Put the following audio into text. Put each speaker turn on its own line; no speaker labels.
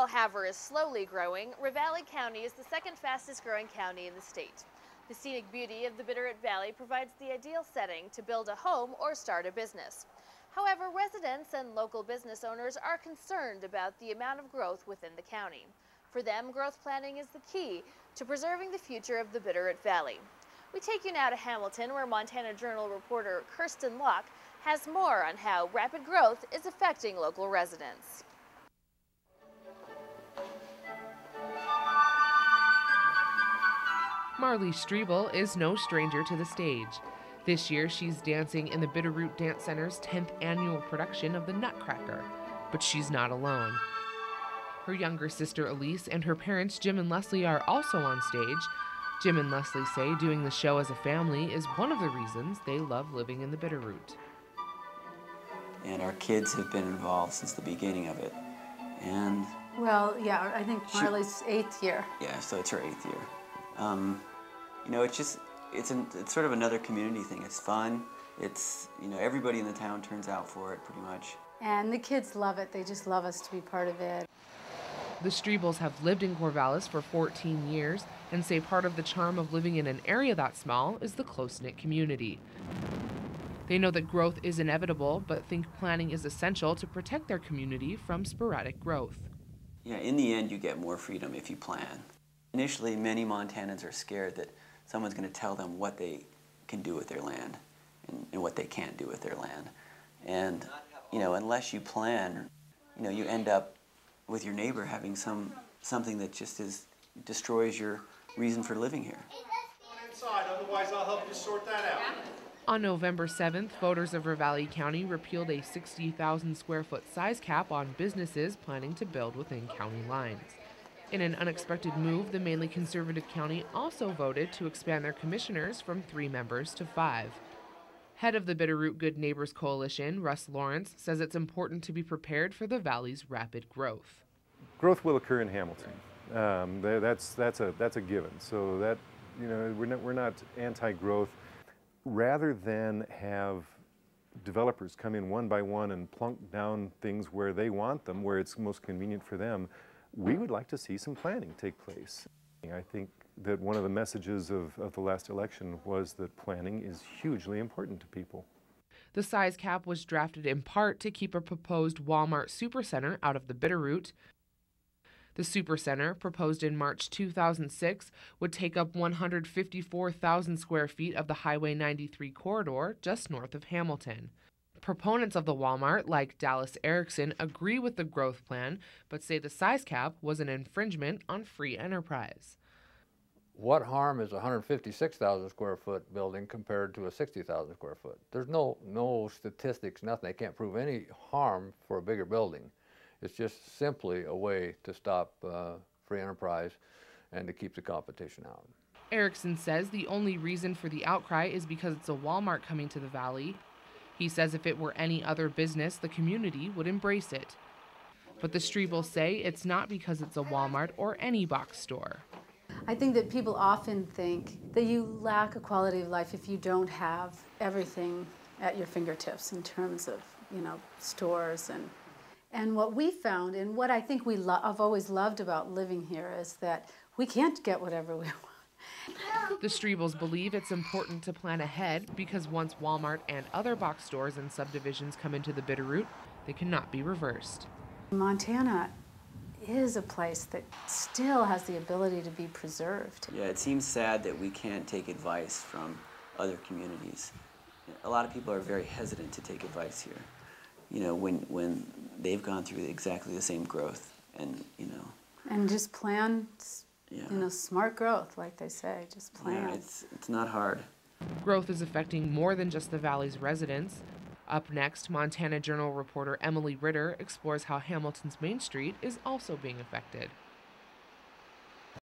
While Havre is slowly growing, Ravalli County is the second fastest growing county in the state. The scenic beauty of the Bitterroot Valley provides the ideal setting to build a home or start a business. However, residents and local business owners are concerned about the amount of growth within the county. For them, growth planning is the key to preserving the future of the Bitterroot Valley. We take you now to Hamilton, where Montana Journal reporter Kirsten Locke has more on how rapid growth is affecting local residents.
Marley Strebel is no stranger to the stage. This year, she's dancing in the Bitterroot Dance Center's 10th annual production of the Nutcracker. But she's not alone. Her younger sister Elise and her parents Jim and Leslie are also on stage. Jim and Leslie say doing the show as a family is one of the reasons they love living in the Bitterroot.
And our kids have been involved since the beginning of it. And
well, yeah, I think Marley's 8th year.
Yeah, so it's her 8th year. You know, it's sort of another community thing. It's fun. It's, you know, everybody in the town turns out for it pretty much.
And the kids love it. They just love us to be part of it.
The Strebels have lived in Corvallis for 14 years and say part of the charm of living in an area that small is the close-knit community. They know that growth is inevitable, but think planning is essential to protect their community from sporadic growth.
Yeah, in the end, you get more freedom if you plan. Initially, many Montanans are scared that someone's going to tell them what they can do with their land and what they can't do with their land. And, you know, unless you plan, you know, you end up with your neighbor having something that just destroys your reason for living here.
Inside, otherwise I'll help you sort that out.
On November 7th, voters of Ravalli County repealed a 60,000 square foot size cap on businesses planning to build within county lines. In an unexpected move, the mainly conservative county also voted to expand their commissioners from 3 members to 5. Head of the Bitterroot Good Neighbors Coalition, Russ Lawrence, says it's important to be prepared for the valley's rapid growth.
Growth will occur in Hamilton. That's a given. So that, you know, we're not anti-growth. Rather than have developers come in one by one and plunk down things where they want them, where it's most convenient for them, we would like to see some planning take place. I think that one of the messages of the last election was that planning is hugely important to people.
The size cap was drafted in part to keep a proposed Walmart supercenter out of the Bitterroot. The supercenter, proposed in March 2006, would take up 154,000 square feet of the Highway 93 corridor just north of Hamilton. Proponents of the Walmart, like Dallas Erickson, agree with the growth plan, but say the size cap was an infringement on free enterprise.
What harm is a 156,000 square foot building compared to a 60,000 square foot? There's no statistics, nothing. They can't prove any harm for a bigger building. It's just simply a way to stop free enterprise and to keep the competition out.
Erickson says the only reason for the outcry is because it's a Walmart coming to the valley. He says if it were any other business, the community would embrace it. But the Strebels say it's not because it's a Walmart or any box store.
I think that people often think that you lack a quality of life if you don't have everything at your fingertips in terms of, you know, stores and what we found, and what I think I've always loved about living here, is that we can't get whatever we want.
The Strebels believe it's important to plan ahead because once Walmart and other box stores and subdivisions come into the Bitterroot, they cannot be reversed.
Montana is a place that still has the ability to be preserved.
Yeah, it seems sad that we can't take advice from other communities. A lot of people are very hesitant to take advice here, you know, when they've gone through exactly the same growth, and, you know.
And just plan,
yeah.
You know, smart growth, like they say, just plan.
Yeah, it's not hard.
Growth is affecting more than just the valley's residents. Up next, Montana Journal reporter Emily Ritter explores how Hamilton's Main Street is also being affected.